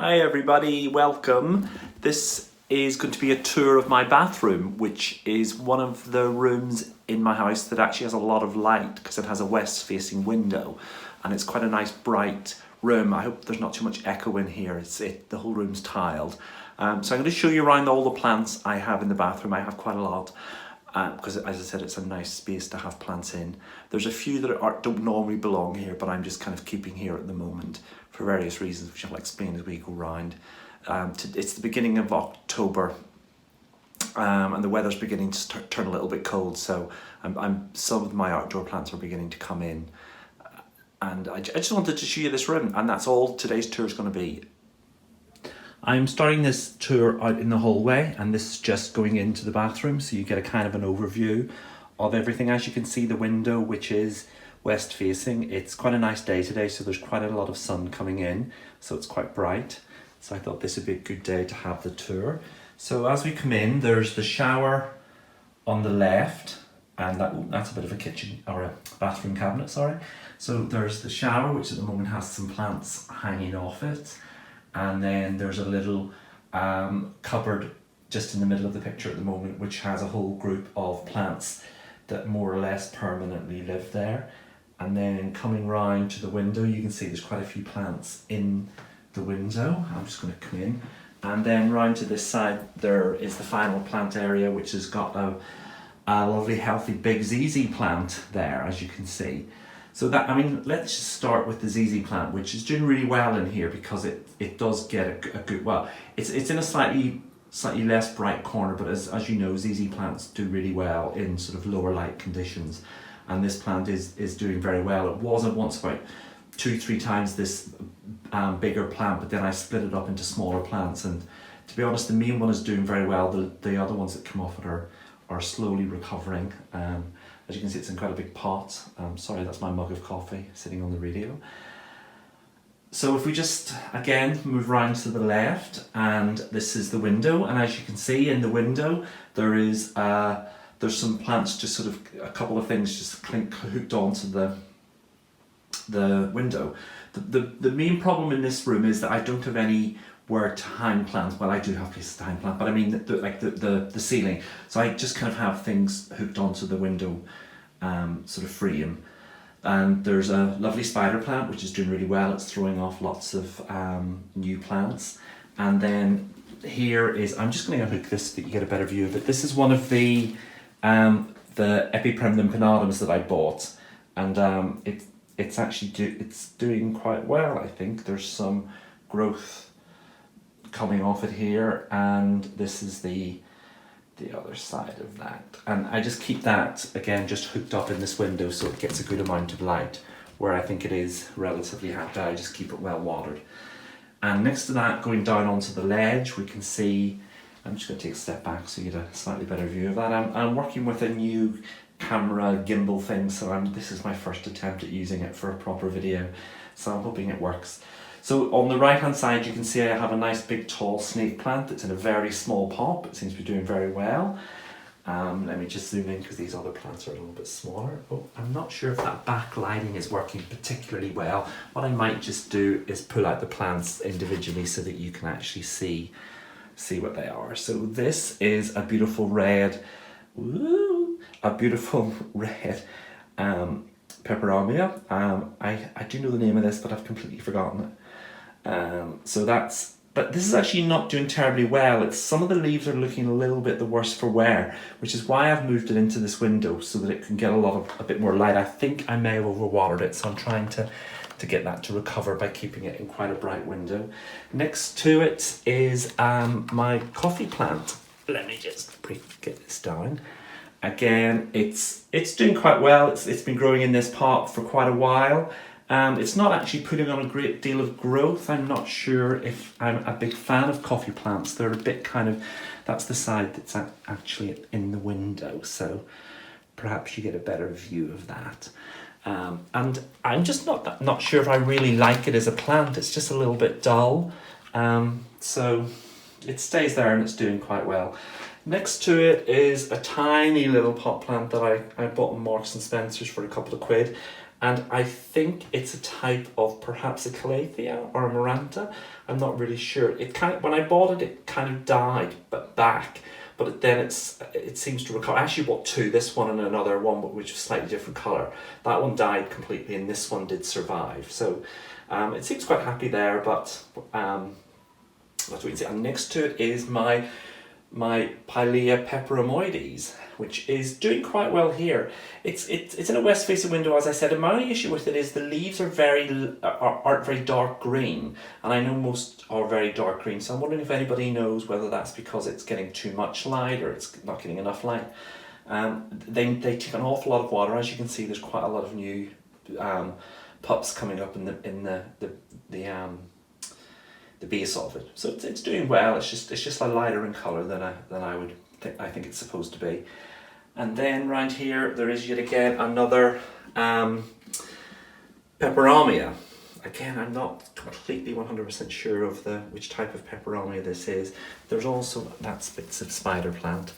Hi everybody, welcome. This is going to be a tour of my bathroom, which is one of the rooms in my house that actually has a lot of light because it has a west facing window and it's quite a nice bright room. I hope there's not too much echo in here. The whole room's tiled. So I'm going to show you around all the plants I have in the bathroom. I have quite a lot because as I said, it's a nice space to have plants in. There's a few that don't normally belong here, but I'm just kind of keeping here at the moment for various reasons, which I'll explain as we go round. It's the beginning of October and the weather's beginning to turn a little bit cold, so some of my outdoor plants are beginning to come in. And I just wanted to show you this room, and that's all today's tour is going to be. I'm starting this tour out in the hallway, and this is just going into the bathroom, so you get a kind of an overview of everything. As you can see, the window, which is west facing, it's quite a nice day today, so there's quite a lot of sun coming in, so it's quite bright. So I thought this would be a good day to have the tour. So as we come in, there's the shower on the left, and that's a bit of a kitchen or a bathroom cabinet, sorry. So there's the shower, which at the moment has some plants hanging off it. And then there's a little cupboard just in the middle of the picture at the moment, which has a whole group of plants that more or less permanently live there. And then coming round to the window, you can see there's quite a few plants in the window. I'm just going to come in. And then round to this side, there is the final plant area, which has got a lovely, healthy, big ZZ plant there, as you can see. So let's just start with the ZZ plant, which is doing really well in here because it does get a good, well, it's in a slightly less bright corner, but as you know, ZZ plants do really well in sort of lower light conditions. And this plant is doing very well. It was once about 2-3 times this bigger plant, but then I split it up into smaller plants. And to be honest, the main one is doing very well. The other ones that come off it are slowly recovering. As you can see, it's in quite a big pot. Sorry, that's my mug of coffee sitting on the radio. So if we just, again, move round to the left, and this is the window. And as you can see in the window, there's some plants, just sort of a couple of things just hooked onto the window. The main problem in this room is that I don't have anywhere to hang plants. Well, I do have places to hang plants, but I mean the ceiling. So I just kind of have things hooked onto the window sort of frame. And there's a lovely spider plant which is doing really well. It's throwing off lots of new plants. And then here is, I'm just going to unhook this so that you get a better view of it. This is one of the Epipremnum pinnatums that I bought, and it's actually doing quite well. I think there's some growth coming off it here, and this is the other side of that. And I just keep that again just hooked up in this window so it gets a good amount of light. Where I think it is relatively happy, I just keep it well watered. And next to that, going down onto the ledge, we can see, I'm just going to take a step back so you get a slightly better view of that. I'm working with a new camera gimbal thing, so this is my first attempt at using it for a proper video, so I'm hoping it works. So on the right hand side, you can see I have a nice big tall snake plant that's in a very small pot, but seems to be doing very well. Let me just zoom in because these other plants are a little bit smaller. Oh, I'm not sure if that back lighting is working particularly well. What I might just do is pull out the plants individually so that you can actually see what they are. So this is a beautiful red, Peperomia. I do know the name of this, but I've completely forgotten it. But this is actually not doing terribly well. Some of the leaves are looking a little bit the worse for wear, which is why I've moved it into this window so that it can get a bit more light. I think I may have overwatered it, so I'm trying to get that to recover by keeping it in quite a bright window. Next to it is my coffee plant. Let me just get this down. Again, it's doing quite well. It's been growing in this pot for quite a while. It's not actually putting on a great deal of growth. I'm not sure if I'm a big fan of coffee plants. They're a bit that's the side that's actually in the window, so perhaps you get a better view of that. And I'm just not sure if I really like it as a plant. It's just a little bit dull. So it stays there and it's doing quite well. Next to it is a tiny little pot plant that I bought in Marks and Spencer's for a couple of quid. and I think it's a type of perhaps a Calathea or a Maranta. I'm not really sure. It kind of, when I bought it kind of died, but then it seems to recover. I actually bought two, this one and another one, which was slightly different colour. That one died completely, and this one did survive. So it seems quite happy there, but that's what you see. And next to it is my Pilea peperomioides, which is doing quite well here. It's in a west facing window, as I said, and my only issue with it is the leaves are aren't very dark green, and I know most are very dark green, so I'm wondering if anybody knows whether that's because it's getting too much light or it's not getting enough light. They take an awful lot of water. As you can see, there's quite a lot of new pups coming up in the base of it, so it's doing well. It's just a lighter in colour than I think it's supposed to be. And then round here there is yet again another Peperomia. Again, I'm not completely 100% sure of which type of Peperomia this is. There's also bits of spider plant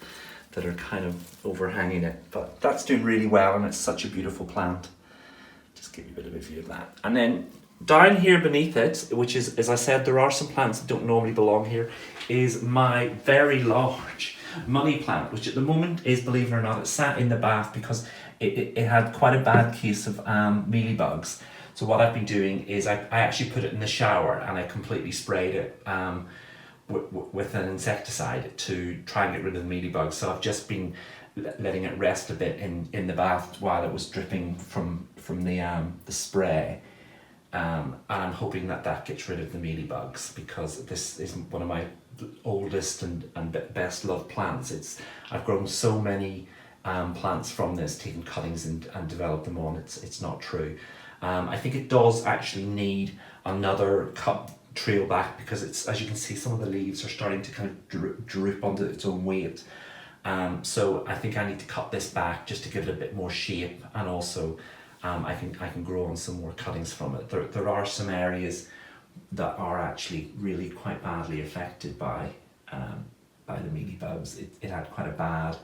that are kind of overhanging it, but that's doing really well, and it's such a beautiful plant. Just give you a bit of a view of that. And then down here beneath it, which is, as I said, there are some plants that don't normally belong here, is my very large money plant, which at the moment is, believe it or not, it sat in the bath because it had quite a bad case of mealybugs. So what I've been doing is I actually put it in the shower and I completely sprayed it with an insecticide to try and get rid of the mealybugs. So I've just been letting it rest a bit in the bath while it was dripping from the spray. And I'm hoping that gets rid of the mealybugs, because this is one of my oldest and best loved plants. I've grown so many plants from this, taken cuttings and developed them on. It's not true. I think it does actually need another cut trail back, because as you can see, some of the leaves are starting to kind of droop under its own weight. So I think I need to cut this back just to give it a bit more shape, and also I can grow on some more cuttings from it. There are some areas that are actually really quite badly affected by the mealybugs. It had quite a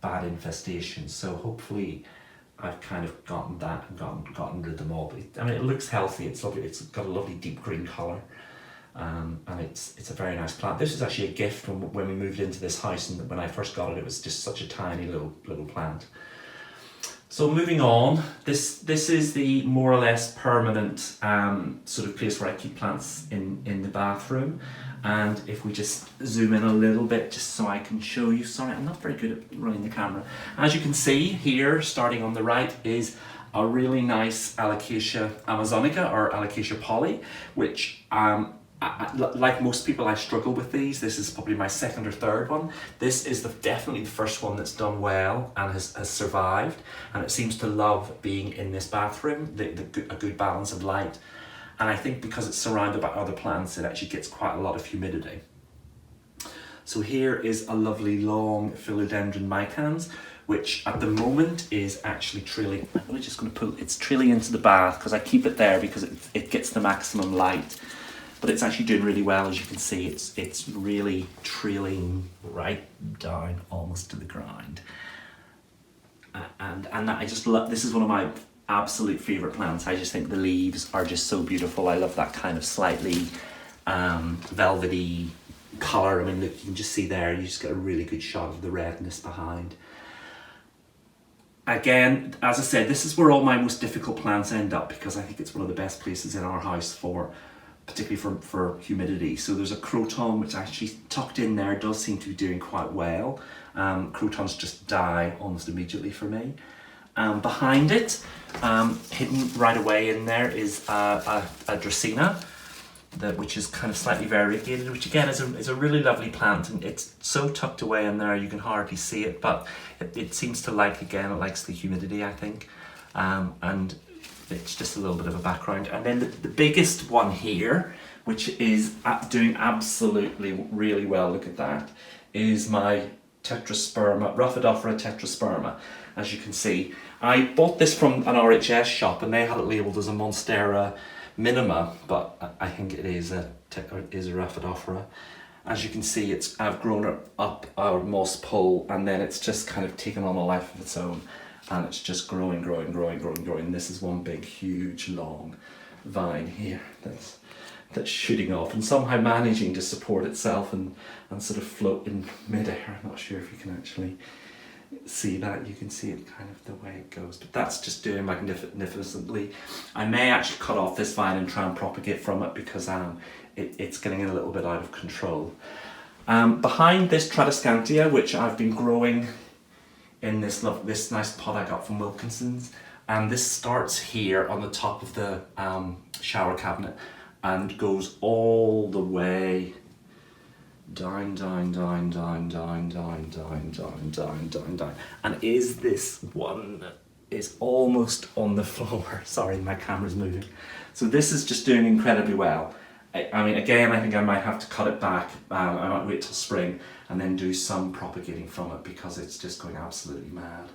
bad infestation, so hopefully I've kind of gotten that and gotten rid of them all. But it looks healthy. It's lovely. It's got a lovely deep green colour, and it's a very nice plant. This is actually a gift when we moved into this house, and when I first got it, it was just such a tiny little plant. So moving on, this is the more or less permanent sort of place where I keep plants in the bathroom. And if we just zoom in a little bit, just so I can show you. Sorry, I'm not very good at running the camera. As you can see here, starting on the right, is a really nice Alocasia amazonica, or Alocasia poly, which like most people, I struggle with these. This is probably my second or third one. This is definitely the first one that's done well and has survived, and it seems to love being in this bathroom, a good balance of light. And I think because it's surrounded by other plants, it actually gets quite a lot of humidity. So here is a lovely long Philodendron micans, which at the moment is actually trailing. I'm really just going to pull, it's trailing into the bath because I keep it there because it gets the maximum light. But it's actually doing really well. As you can see, it's really trailing right down almost to the ground. And I just love, this is one of my absolute favourite plants. I just think the leaves are just so beautiful. I love that kind of slightly velvety colour. I mean, look, you can just see there, you just get a really good shot of the redness behind. Again, as I said, this is where all my most difficult plants end up, because I think it's one of the best places in our house particularly for humidity. So there's a Croton which actually tucked in there, does seem to be doing quite well. Crotons just die almost immediately for me. Behind it, hidden right away in there, is a Dracaena, which is kind of slightly variegated, which again is a really lovely plant, and it's so tucked away in there you can hardly see it, but it seems to like, again, it likes the humidity, I think, and it's just a little bit of a background. And then the biggest one here, which is doing absolutely really well, look at that, is my tetrasperma, Rhaphidophora tetrasperma. As you can see, I bought this from an RHS shop and they had it labelled as a Monstera minima, but I think it is a Rhaphidophora. As you can see, I've grown it up our moss pole, and then it's just kind of taken on a life of its own. and it's just growing. This is one big, huge, long vine here that's shooting off and somehow managing to support itself and sort of float in midair. I'm not sure if you can actually see that. You can see it kind of the way it goes, but that's just doing magnificently. I may actually cut off this vine and try and propagate from it because it's getting a little bit out of control. Behind this Tradescantia, which I've been growing in this nice pot I got from Wilkinson's, and this starts here on the top of the shower cabinet and goes all the way down, and is this one that is almost on the floor. Sorry, my camera's moving. So this is just doing incredibly well. I mean, again, I think I might have to cut it back. I might wait till spring and then do some propagating from it because it's just going absolutely mad.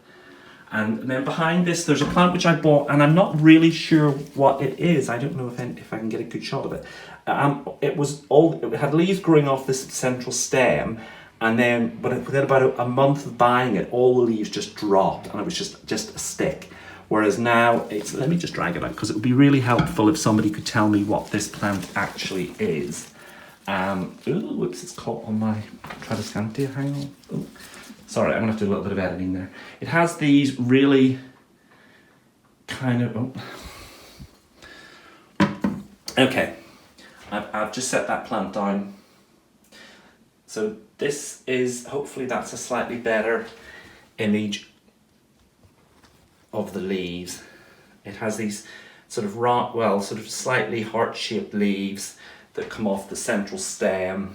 And then behind this, there's a plant which I bought, and I'm not really sure what it is. I don't know if I can get a good shot of it. It had leaves growing off this central stem, and then within about a month of buying it, all the leaves just dropped, and it was just a stick. Whereas now, let me just drag it out because it would be really helpful if somebody could tell me what this plant actually is. Whoops, it's caught on my Tradescantia. Hang on. Ooh. Sorry, I'm going to have to do a little bit of editing there. It has these really kind of... Okay, I've just set that plant down. So this is, hopefully that's a slightly better image of the leaves. It has these sort of slightly heart-shaped leaves that come off the central stem,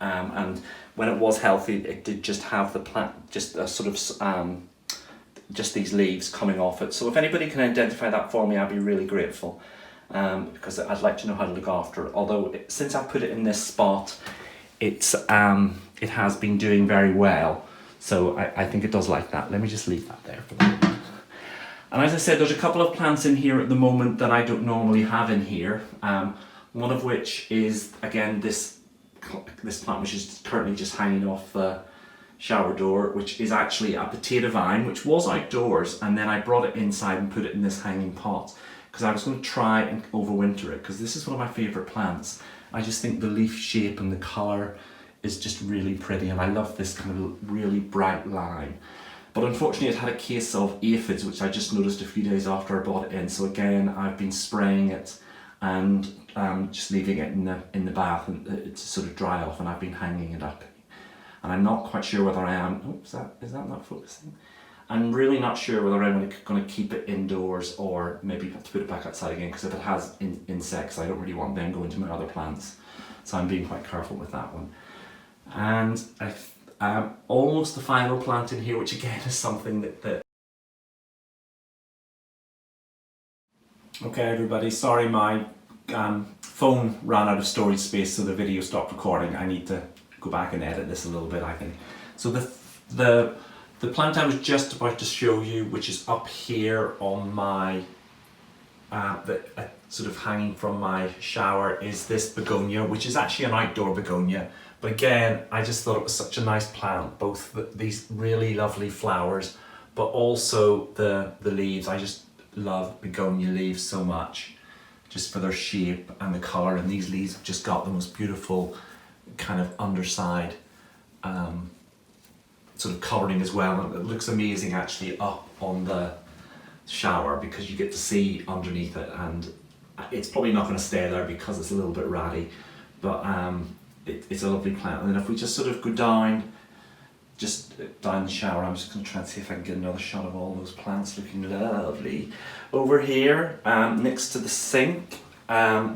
and when it was healthy, it did just have the plant, just a sort of just these leaves coming off it. So if anybody can identify that for me, I'd be really grateful, because I'd like to know how to look after it. Although since I put it in this spot, it has been doing very well. So I think it does like that. Let me just leave that there for the moment. And as I said, there's a couple of plants in here at the moment that I don't normally have in here. One of which is, again, this plant which is currently just hanging off the shower door, which is actually a potato vine, which was outdoors, and then I brought it inside and put it in this hanging pot because I was going to try and overwinter it, because this is one of my favourite plants. I just think the leaf shape and the colour is just really pretty, and I love this kind of really bright lime. But unfortunately it had a case of aphids, which I just noticed a few days after I brought it in, so again I've been spraying it and just leaving it in the bath and to sort of dry off, and I've been hanging it up. And I'm not quite sure whether I am, is that not focusing? I'm really not sure whether I'm going to keep it indoors or maybe have to put it back outside again, because if it has insects, I don't really want them going to my other plants. So I'm being quite careful with that one. And almost the final plant in here, which again is something that Okay everybody, sorry my phone ran out of storage space, so the video stopped recording. I need to go back and edit this a little bit, I think. So the plant I was just about to show you, which is up here on my, sort of hanging from my shower, is this Begonia, which is actually an outdoor Begonia. But again, I just thought it was such a nice plant, both these really lovely flowers, but also the leaves. I just love Begonia leaves so much, just for their shape and the colour, and these leaves have just got the most beautiful kind of underside sort of colouring as well. And it looks amazing actually up on the shower because you get to see underneath it, and it's probably not going to stay there because it's a little bit ratty, but it's a lovely plant. And then if we just sort of go down the shower, I'm just going to try and see if I can get another shot of all those plants looking lovely. Over here, next to the sink,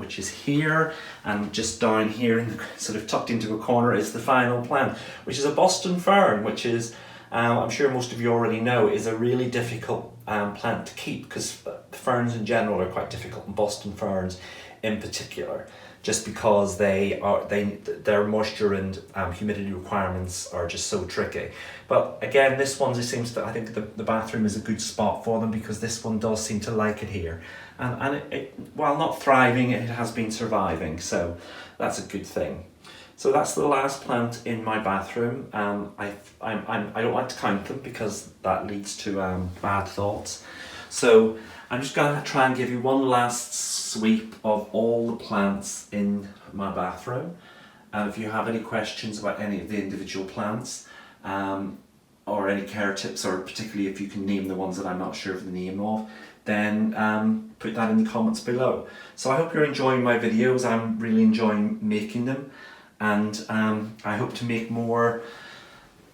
which is here, and just down here, in the, sort of tucked into a corner, is the final plant, which is a Boston fern, which is, I'm sure most of you already know, is a really difficult plant to keep, because ferns in general are quite difficult, and Boston ferns in particular, just because their moisture and humidity requirements are just so tricky. But again, this one just seems to, I think the bathroom is a good spot for them, because this one does seem to like it here. And it, while not thriving, it has been surviving, so that's a good thing. So that's the last plant in my bathroom. I don't like to count them because that leads to bad thoughts. So I'm just going to try and give you one last sweep of all the plants in my bathroom. And if you have any questions about any of the individual plants, or any care tips, or particularly if you can name the ones that I'm not sure of the name of, then put that in the comments below. So I hope you're enjoying my videos. I'm really enjoying making them, and I hope to make more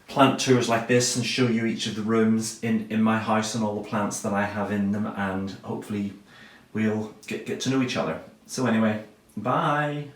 plant tours like this and show you each of the rooms in my house and all the plants that I have in them, and hopefully we'll get to know each other. So anyway, bye!